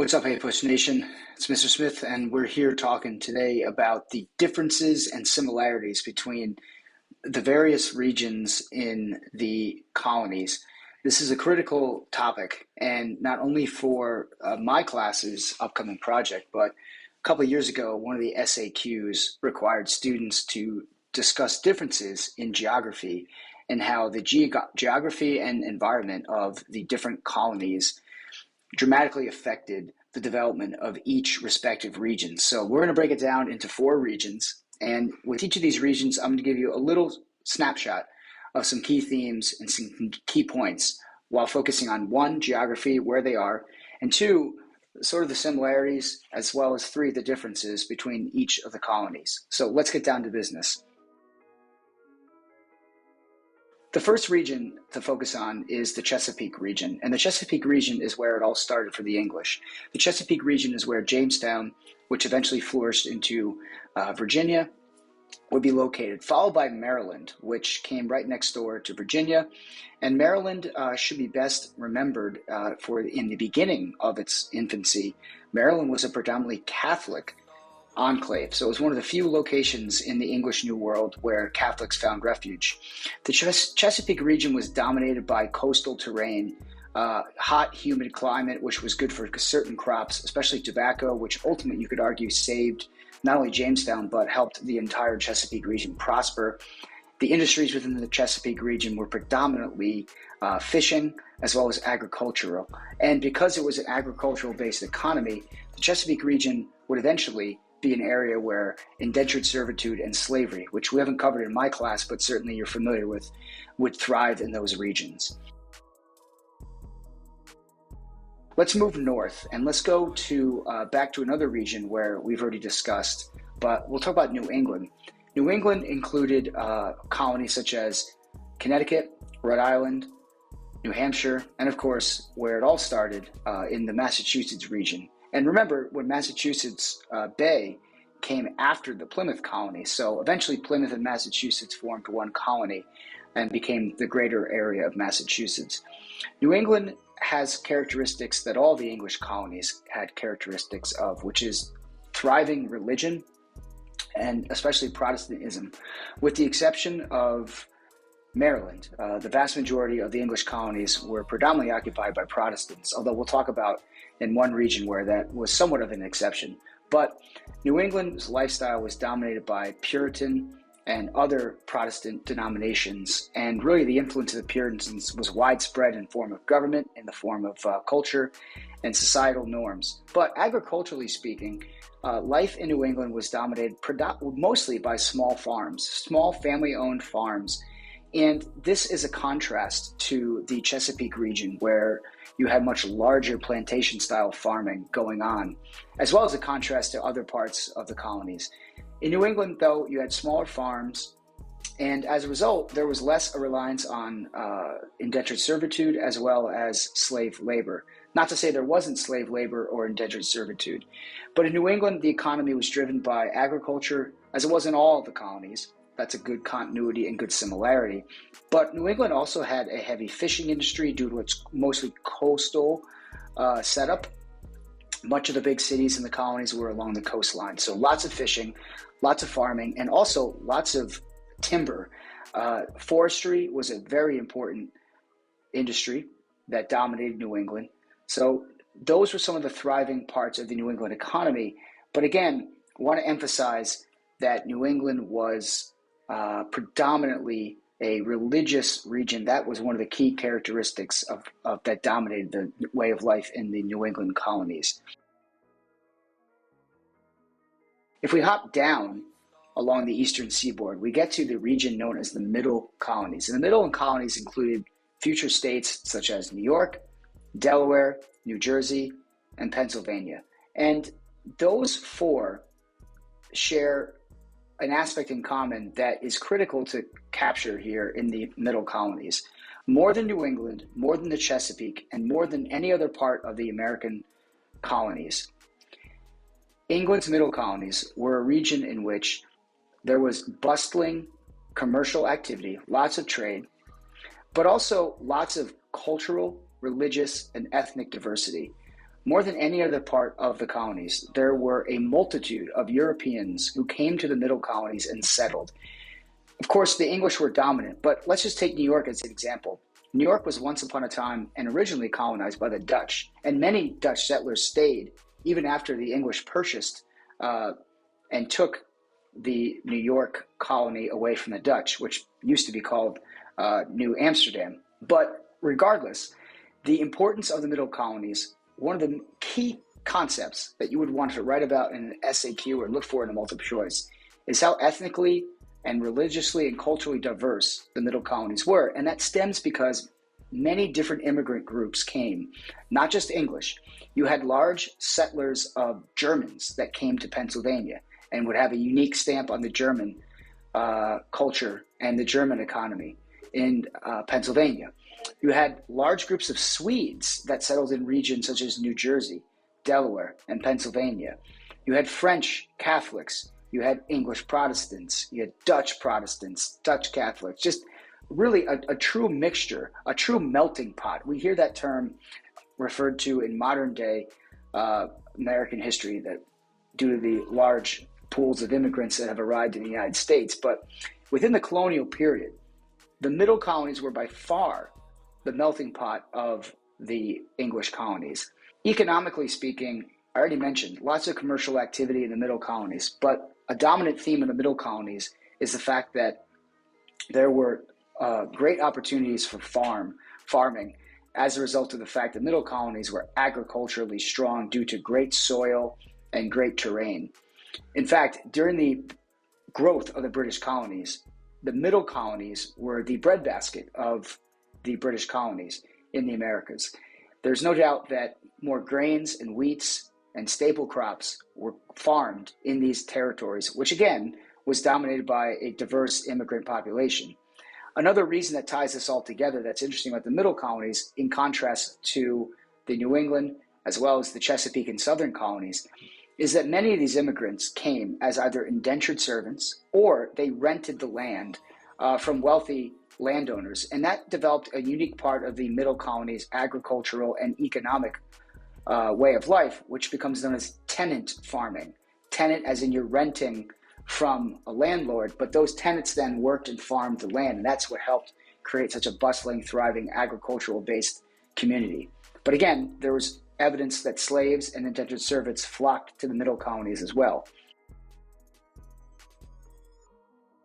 What's up, APUSH Nation? It's Mr. Smith, and we're here talking today about the differences and similarities between the various regions in the colonies. This is a critical topic, and not only for my class's upcoming project, but a couple of years ago, one of the SAQs required students to discuss differences in geography and how the geography and environment of the different colonies dramatically affected the development of each respective region. So we're going to break it down into 4 regions. And with each of these regions, I'm going to give you a little snapshot of some key themes and some key points while focusing on 1, geography, where they are, and 2, sort of the similarities, as well as 3, the differences between each of the colonies. So let's get down to business. The first region to focus on is the Chesapeake region, and the Chesapeake region is where it all started for the English. The Chesapeake region is where Jamestown, which eventually flourished into Virginia, would be located, followed by Maryland, which came right next door to Virginia. And Maryland should be best remembered for in the beginning of its infancy. Maryland was a predominantly Catholic enclave. So it was one of the few locations in the English New World where Catholics found refuge. The Chesapeake region was dominated by coastal terrain, hot, humid climate, which was good for certain crops, especially tobacco, which ultimately you could argue saved not only Jamestown, but helped the entire Chesapeake region prosper. The industries within the Chesapeake region were predominantly fishing as well as agricultural. And because it was an agricultural-based economy, the Chesapeake region would eventually be an area where indentured servitude and slavery, which we haven't covered in my class, but certainly you're familiar with, would thrive in those regions. Let's move north and let's go to back to another region where we've already discussed, but we'll talk about New England. New England included colonies such as Connecticut, Rhode Island, New Hampshire, and of course, where it all started in the Massachusetts region. And remember, when Massachusetts Bay came after the Plymouth colony, so eventually Plymouth and Massachusetts formed one colony and became the greater area of Massachusetts. New England has characteristics that all the English colonies had characteristics of, which is thriving religion and especially Protestantism, with the exception of Maryland. The vast majority of the English colonies were predominantly occupied by Protestants, although we'll talk about in one region where that was somewhat of an exception. But New England's lifestyle was dominated by Puritan and other Protestant denominations, and really the influence of the Puritans was widespread in form of government, in the form of culture and societal norms. But agriculturally speaking, life in New England was dominated mostly by small farms, small family-owned farms. And this is a contrast to the Chesapeake region, where you had much larger plantation-style farming going on, as well as a contrast to other parts of the colonies. In New England, though, you had smaller farms, and as a result, there was less a reliance on indentured servitude as well as slave labor. Not to say there wasn't slave labor or indentured servitude, but in New England, the economy was driven by agriculture, as it was in all of the colonies. That's a good continuity and good similarity. But New England also had a heavy fishing industry due to its mostly coastal setup. Much of the big cities in the colonies were along the coastline. So lots of fishing, lots of farming, and also lots of timber. Forestry was a very important industry that dominated New England. So those were some of the thriving parts of the New England economy. But again, I want to emphasize that New England was predominantly a religious region. That was one of the key characteristics of that dominated the way of life in the New England colonies. If we hop down along the eastern seaboard, we get to the region known as the Middle Colonies. And the Middle Colonies included future states such as New York, Delaware, New Jersey, and Pennsylvania. And those 4 share an aspect in common that is critical to capture here in the Middle Colonies. More than New England, more than the Chesapeake, and more than any other part of the American colonies, England's Middle Colonies were a region in which there was bustling commercial activity, lots of trade, but also lots of cultural, religious, and ethnic diversity. More than any other part of the colonies, there were a multitude of Europeans who came to the middle colonies and settled. Of course, the English were dominant, but let's just take New York as an example. New York was once upon a time and originally colonized by the Dutch, and many Dutch settlers stayed even after the English purchased and took the New York colony away from the Dutch, which used to be called New Amsterdam. But regardless, the importance of the middle colonies, one of the key concepts that you would want to write about in an SAQ or look for in a multiple choice is how ethnically and religiously and culturally diverse the middle colonies were. And that stems because many different immigrant groups came, not just English. You had large settlers of Germans that came to Pennsylvania and would have a unique stamp on the German culture and the German economy in Pennsylvania. You had large groups of Swedes that settled in regions such as New Jersey, Delaware, and Pennsylvania. You had French Catholics. You had English Protestants. You had Dutch Protestants, Dutch Catholics, just really a true mixture, a true melting pot. We hear that term referred to in modern day American history that due to the large pools of immigrants that have arrived in the United States. But within the colonial period, the middle colonies were by far the melting pot of the English colonies. Economically speaking, I already mentioned lots of commercial activity in the middle colonies, but a dominant theme in the middle colonies is the fact that there were great opportunities for farming as a result of the fact that middle colonies were agriculturally strong due to great soil and great terrain. In fact, during the growth of the British colonies, the middle colonies were the breadbasket of the British colonies in the Americas. There's no doubt that more grains and wheats and staple crops were farmed in these territories, which again was dominated by a diverse immigrant population. Another reason that ties this all together that's interesting about the middle colonies, in contrast to the New England as well as the Chesapeake and Southern colonies, is that many of these immigrants came as either indentured servants or they rented the land from wealthy landowners. And that developed a unique part of the middle colonies' agricultural and economic way of life, which becomes known as tenant farming. Tenant as in you're renting from a landlord, but those tenants then worked and farmed the land. And that's what helped create such a bustling, thriving, agricultural-based community. But again, there was evidence that slaves and indentured servants flocked to the middle colonies as well.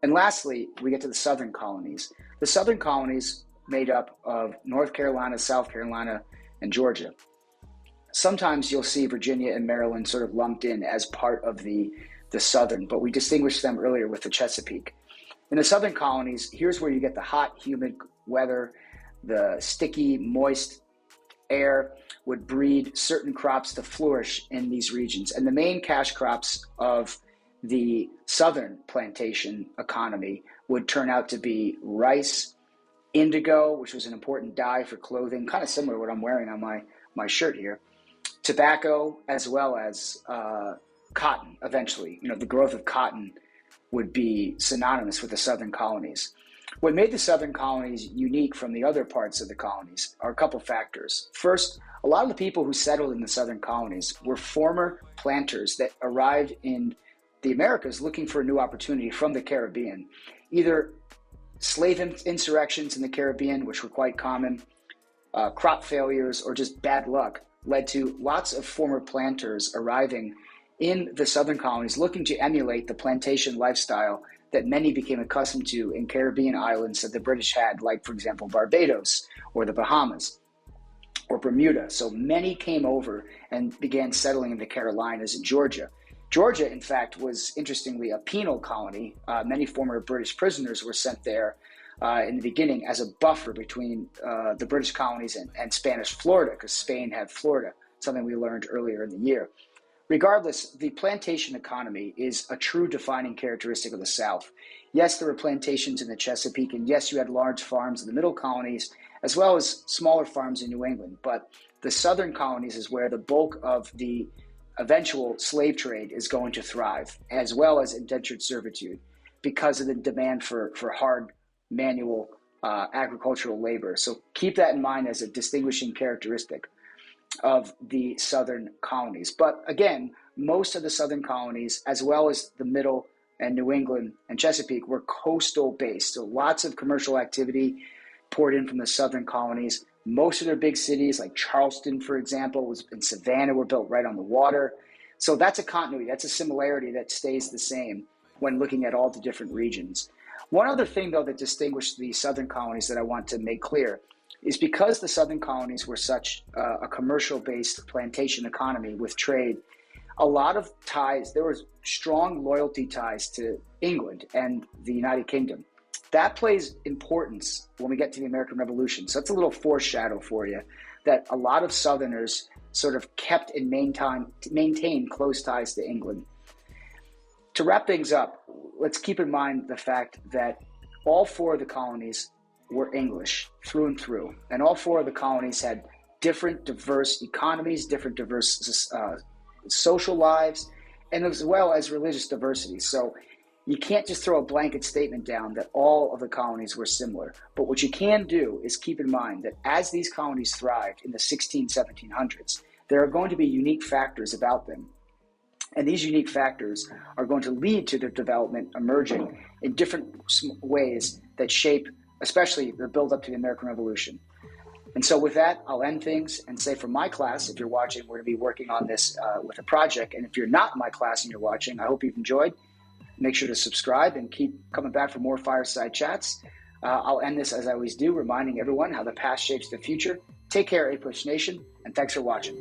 And lastly, we get to the southern colonies. The southern colonies made up of North Carolina, South Carolina, and Georgia. Sometimes you'll see Virginia and Maryland sort of lumped in as part of the southern, but we distinguished them earlier with the Chesapeake. In the southern colonies, here's where you get the hot, humid weather, the sticky, moist air would breed certain crops to flourish in these regions. And the main cash crops of the southern plantation economy would turn out to be rice, indigo, which was an important dye for clothing, kind of similar to what I'm wearing on my shirt here, tobacco, as well as cotton eventually. The growth of cotton would be synonymous with the southern colonies. What made the southern colonies unique from the other parts of the colonies are a couple factors. First, a lot of the people who settled in the southern colonies were former planters that arrived in the Americas looking for a new opportunity from the Caribbean. Either slave insurrections in the Caribbean, which were quite common, crop failures, or just bad luck led to lots of former planters arriving in the southern colonies looking to emulate the plantation lifestyle that many became accustomed to in Caribbean islands that the British had, like, for example, Barbados or the Bahamas or Bermuda. So many came over and began settling in the Carolinas and Georgia. Georgia, in fact, was interestingly a penal colony. Many former British prisoners were sent there in the beginning as a buffer between the British colonies and Spanish Florida, because Spain had Florida, something we learned earlier in the year. Regardless, the plantation economy is a true defining characteristic of the South. Yes, there were plantations in the Chesapeake, and yes, you had large farms in the middle colonies, as well as smaller farms in New England. But the southern colonies is where the bulk of the eventual slave trade is going to thrive, as well as indentured servitude, because of the demand for hard manual agricultural labor. So keep that in mind as a distinguishing characteristic. of the southern colonies. But again, most of the southern colonies, as well as the middle and New England and Chesapeake, were coastal based. So lots of commercial activity poured in from the southern colonies. Most of their big cities, like Charleston, for example, was in Savannah, were built right on the water. So that's a continuity, that's a similarity that stays the same when looking at all the different regions. One other thing, though, that distinguished the southern colonies that I want to make clear is because the southern colonies were such a commercial-based plantation economy with trade, a lot of ties, there was strong loyalty ties to England and the United Kingdom. That plays importance when we get to the American Revolution. So that's a little foreshadow for you, that a lot of Southerners sort of kept and maintained close ties to England. To wrap things up, let's keep in mind the fact that all four of the colonies were English through and through, and all four of the colonies had different diverse economies, different diverse social lives, and as well as religious diversity. So you can't just throw a blanket statement down that all of the colonies were similar. But what you can do is keep in mind that as these colonies thrived in the 1700s, there are going to be unique factors about them. And these unique factors are going to lead to their development emerging in different ways that shape, especially the build up to the American Revolution. And so with that, I'll end things and say for my class, if you're watching, we're going to be working on this with a project. And if you're not in my class and you're watching, I hope you've enjoyed. Make sure to subscribe and keep coming back for more Fireside Chats. I'll end this as I always do, reminding everyone how the past shapes the future. Take care, APUSH Nation, and thanks for watching.